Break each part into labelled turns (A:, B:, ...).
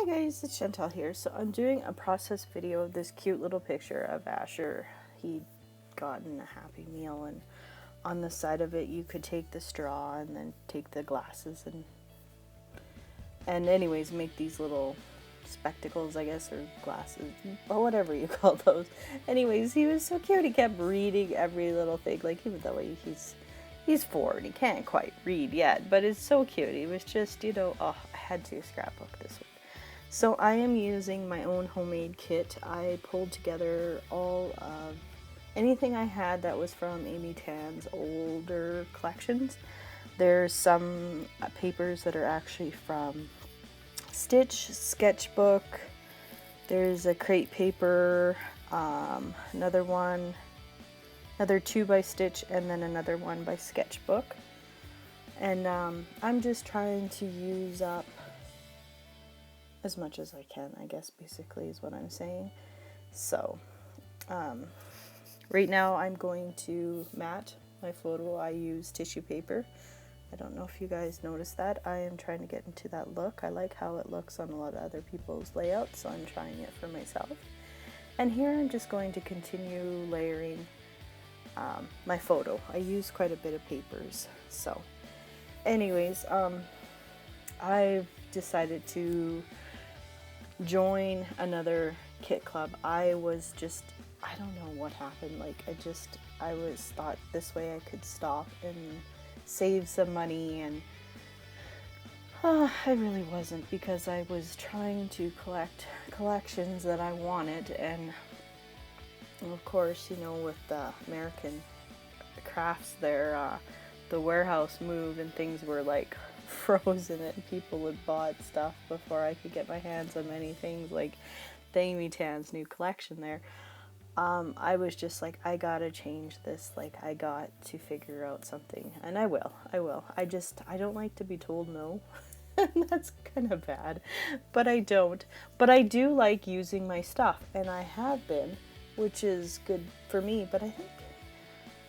A: Guys, it's Shantele here. So I'm doing a process video of this cute little picture of Asher. He'd gotten a Happy Meal, and on the side of it you could take the straw and then take the glasses and anyways make these little spectacles, I guess, or glasses, or whatever you call those. Anyways, he was so cute. He kept reading every little thing, like, even though he's 4 and he can't quite read yet, but it's so cute. He was just, I had to scrapbook this one. So I am using my own homemade kit. I pulled together all of anything I had that was from Amy Tan's older collections. There's some papers that are actually from Stitch, Sketchbook. There's a crate paper, another 2 by Stitch, and then another 1 by Sketchbook. And I'm just trying to use up as much as I can, I guess, basically is what I'm saying. So right now I'm going to mat my photo. I use tissue paper. I don't know if you guys noticed that. I am trying to get into that look. I like how it looks on a lot of other people's layouts, so I'm trying it for myself. And here I'm just going to continue layering my photo. I use quite a bit of papers. So anyways, I've decided to join another kit club. I don't know what happened. Like, I thought this way I could stop and save some money, and I really wasn't, because I was trying to collect collections that I wanted, and of course, with the American crafts there, the warehouse moved and things were like frozen, and people had bought stuff before I could get my hands on many things, like Amy Tan's new collection there. I was just like, I gotta change this. Like, I got to figure out something, and I will. I don't like to be told no. That's kind of bad, but I don't. But I do like using my stuff, and I have been, which is good for me. But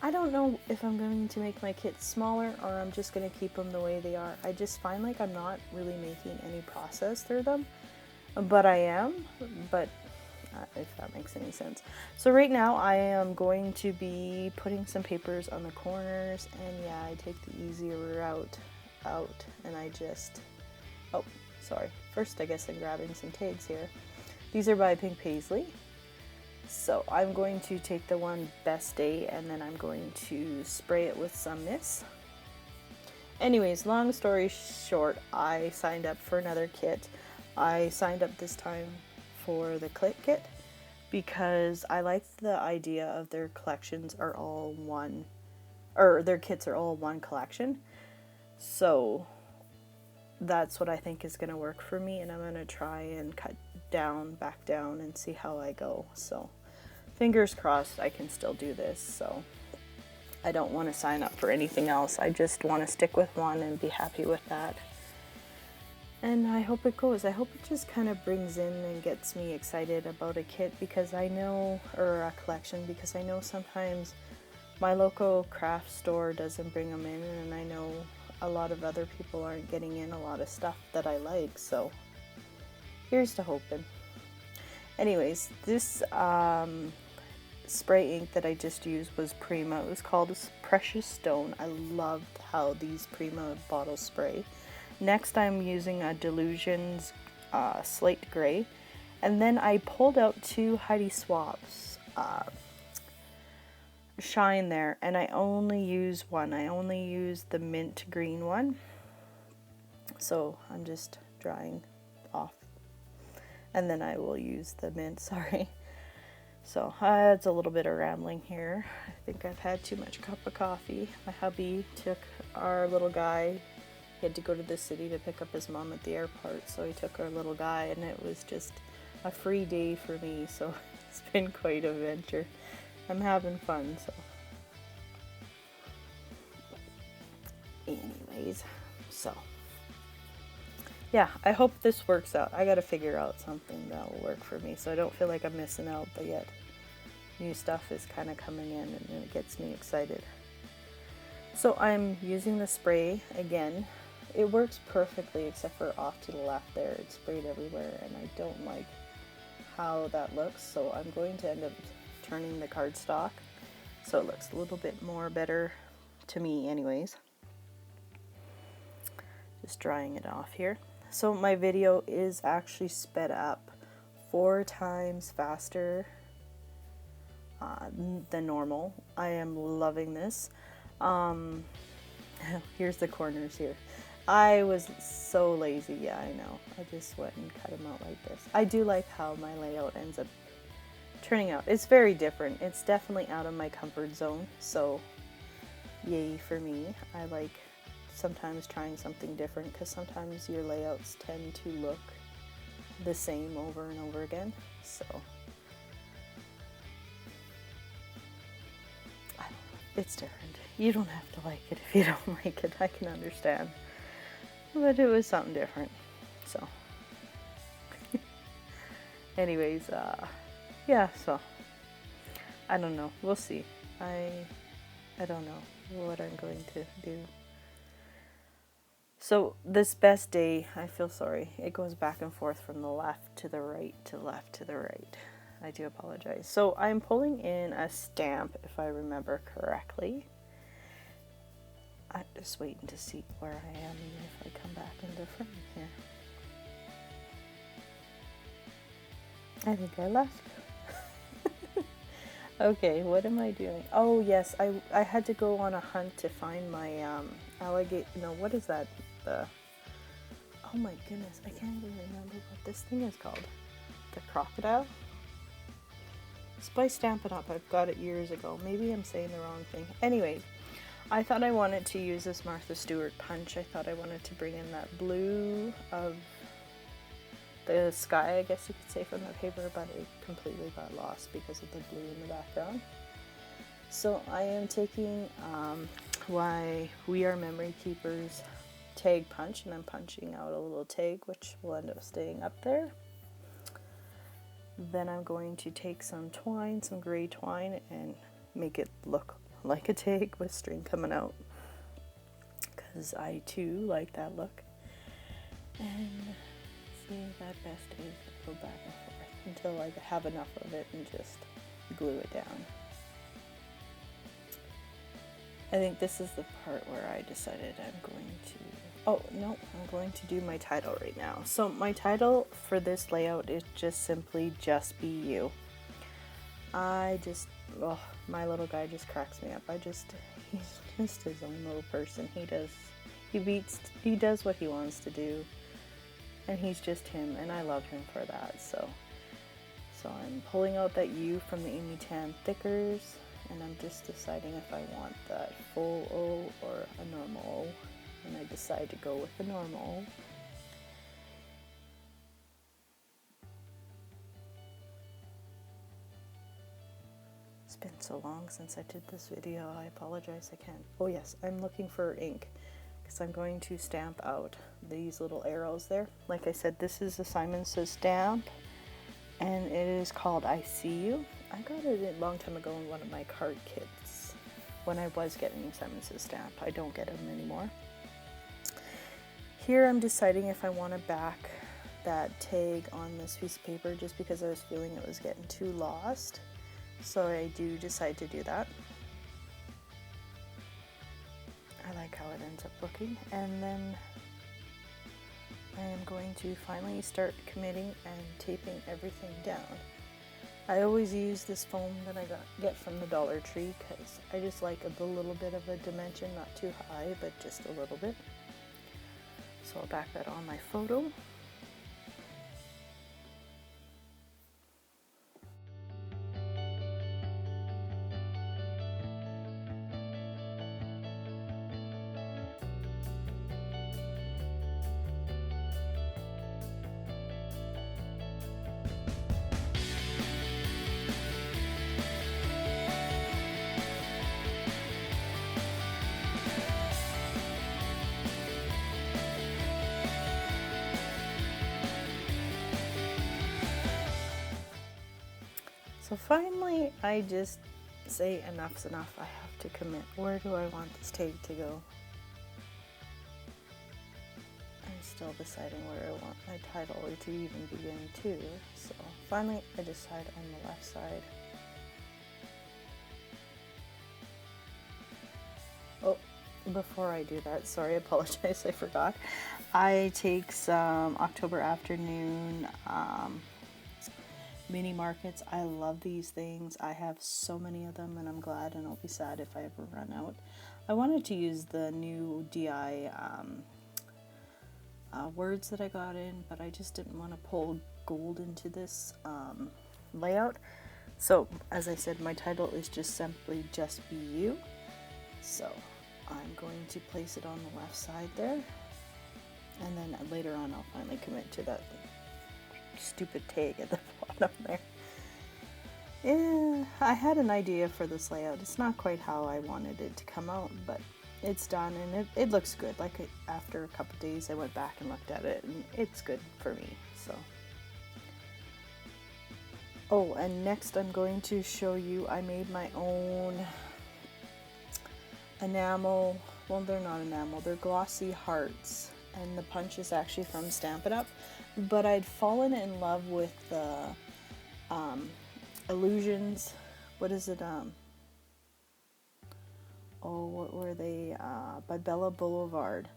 A: I don't know if I'm going to make my kits smaller, or I'm just going to keep them the way they are. I just find like I'm not really making any process through them, but I am, if that makes any sense. So right now I am going to be putting some papers on the corners, and yeah, I take the easier route out, and I just, first I guess I'm grabbing some tags here. These are by Pink Paisley. So I'm going to take the one Best Day, and then I'm going to spray it with some mist. Anyways, long story short, I signed up for another kit. I signed up this time for the Click kit because I like the idea of their collections are all one, or their kits are all one collection. So that's what I think is going to work for me, and I'm going to try and cut back down and see how I go. So fingers crossed I can still do this. So I don't want to sign up for anything else. I just want to stick with one and be happy with that. And I hope it goes. I hope it just kind of brings in and gets me excited about a kit, because I know, or a collection, because I know sometimes my local craft store doesn't bring them in, and I know a lot of other people aren't getting in a lot of stuff that I like. So here's to hoping. Anyways, this spray ink that I just used was Prima. It was called Precious Stone. I loved how these Prima bottles spray. Next, I'm using a Delusions Slate Gray. And then I pulled out 2 Heidi Swaps Shine there, and I only use one. I only use the mint green one. So I'm just drying off, and then I will use the mint, sorry. So it's a little bit of rambling here. I think I've had too much cup of coffee. My hubby took our little guy. He had to go to the city to pick up his mom at the airport, so he took our little guy, and it was just a free day for me, so it's been quite an adventure. I'm having fun, so. Anyways, so. Yeah, I hope this works out. I gotta figure out something that will work for me, so I don't feel like I'm missing out, but yet new stuff is kind of coming in, and it gets me excited. So I'm using the spray again. it works perfectly except for off to the left there. It's sprayed everywhere and I don't like how that looks, so I'm going to end up turning the cardstock so it looks a little bit more better to me anyways. Just drying it off here. So my video is actually sped up 4 times faster than normal. I am loving this. Here's the corners here. I was so lazy, yeah, I know. I just went and cut them out like this. I do like how my layout ends up turning out. It's very different. It's definitely out of my comfort zone, so yay for me. I like sometimes trying something different because sometimes your layouts tend to look the same over and over again, so I don't know. It's different. You don't have to like it if you don't like it. I can understand. But it was something different. So anyways, yeah, so I don't know. We'll see. I don't know what I'm going to do. So this best day, I feel sorry. It goes back and forth from the left to the right to left to the right. I do apologize. So I'm pulling in a stamp, if I remember correctly. I'm just waiting to see where I am even if I come back into frame here. I think I left. Okay, what am I doing? Oh yes, I had to go on a hunt to find my alligator. No, what is that? Oh my goodness, I can't even remember what this thing is called. The crocodile? It's by Stampin' Up. I've got it years ago. Maybe I'm saying the wrong thing. Anyways, I thought I wanted to use this Martha Stewart punch. I thought I wanted to bring in that blue of the sky, I guess you could say, from the paper, but it completely got lost because of the blue in the background. So I am taking Why We Are Memory Keepers tag punch, and I'm punching out a little tag which will end up staying up there. Then I'm going to take some twine, some gray twine, and make it look like a tag with string coming out, because I too like that look. And see, that best is go back and forth until I have enough of it and just glue it down. I think this is the part where I decided I'm going to, oh no, I'm going to do my title right now. So my title for this layout is just simply Just Be You. I just, oh, my little guy just cracks me up. He's just his own little person. He does what he wants to do, and he's just him, and I love him for that. So I'm pulling out that U from the Amy Tan Thickers, and I'm just deciding if I want that full O or a normal O, and I decide to go with the normal O. It's been so long since I did this video, I apologize, I can't. Oh yes, I'm looking for ink, because I'm going to stamp out these little arrows there. Like I said, this is a Simon Says stamp, and it is called I See You. I got it a long time ago in one of my card kits when I was getting Simon Says stamp. I don't get them anymore. Here I'm deciding if I want to back that tag on this piece of paper, just because I was feeling it was getting too lost. So I do decide to do that. I like how it ends up looking, and then I am going to finally start committing and taping everything down. I always use this foam that I get from the Dollar Tree, because I just like a little bit of a dimension, not too high, but just a little bit. So I'll back that on my photo. So finally, I just say enough's enough. I have to commit. Where do I want this tag to go? still deciding where I want my title to even begin too. So finally I decide on the left side. Oh, before I do that, sorry, I apologize, I forgot. I take some October afternoon mini markets. I love these things. I have so many of them and I'm glad, and I'll be sad if I ever run out. I wanted to use the new DI words that I got in, but I just didn't want to pull gold into this layout. So as I said, my title is just simply Just Be You. So I'm going to place it on the left side there, and then later on I'll finally commit to that stupid tag at the bottom there. Yeah, I had an idea for this layout. It's not quite how I wanted it to come out, but it's done and it looks good. Like after a couple days I went back and looked at it and it's good for me. So oh, and next I'm going to show you, I made my own enamel, well they're not enamel, they're glossy hearts, and the punch is actually from Stampin' Up, but I'd fallen in love with the Illusions, what is it, what were they, by Bella Boulevard,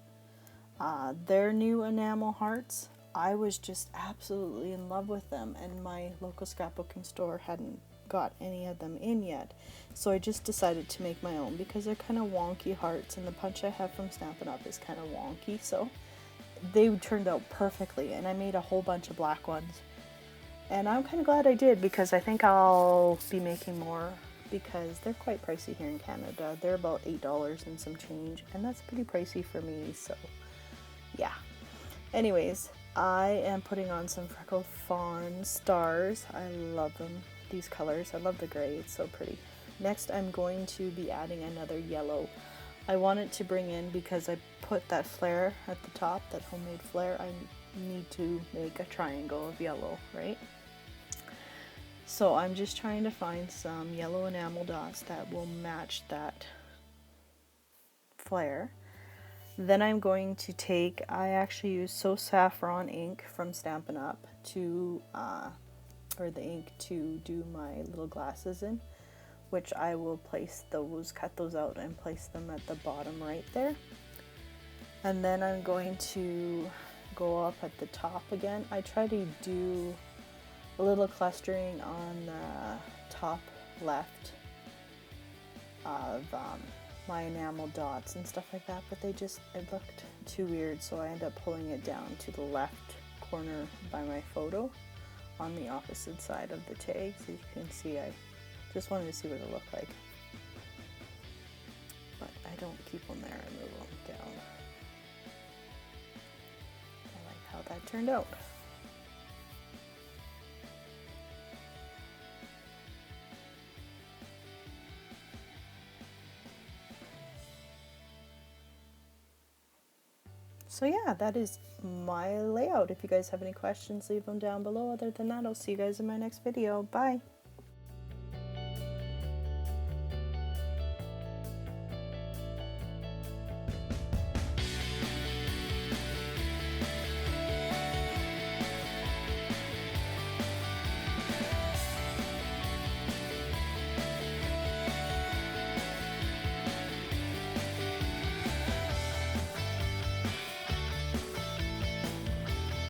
A: their new enamel hearts. I was just absolutely in love with them, and my local scrapbooking store hadn't got any of them in yet, so I just decided to make my own because they're kind of wonky hearts, and the punch I have from Stampin' Up is kind of wonky, so they turned out perfectly, and I made a whole bunch of black ones. And I'm kind of glad I did, because I think I'll be making more, because they're quite pricey here in Canada. They're about $8 and some change, and that's pretty pricey for me, so yeah. Anyways, I am putting on some Freckled Fawn stars. I love them, these colors. I love the gray, it's so pretty. Next I'm going to be adding another yellow. I wanted to bring in, because I put that flare at the top, that homemade flare, I need to make a triangle of yellow, right? So I'm just trying to find some yellow enamel dots that will match that flare. Then I'm going to take, I actually use So Saffron ink from Stampin' Up to, or the ink to do my little glasses in, which I will place those, cut those out and place them at the bottom right there. And then I'm going to go up at the top again. I try to do a little clustering on the top left of my enamel dots and stuff like that, but it looked too weird, so I ended up pulling it down to the left corner by my photo on the opposite side of the tag. So you can see, I just wanted to see what it looked like, but I don't keep them there, I move them down. I like how that turned out. So yeah, that is my layout. If you guys have any questions, leave them down below. Other than that, I'll see you guys in my next video. Bye!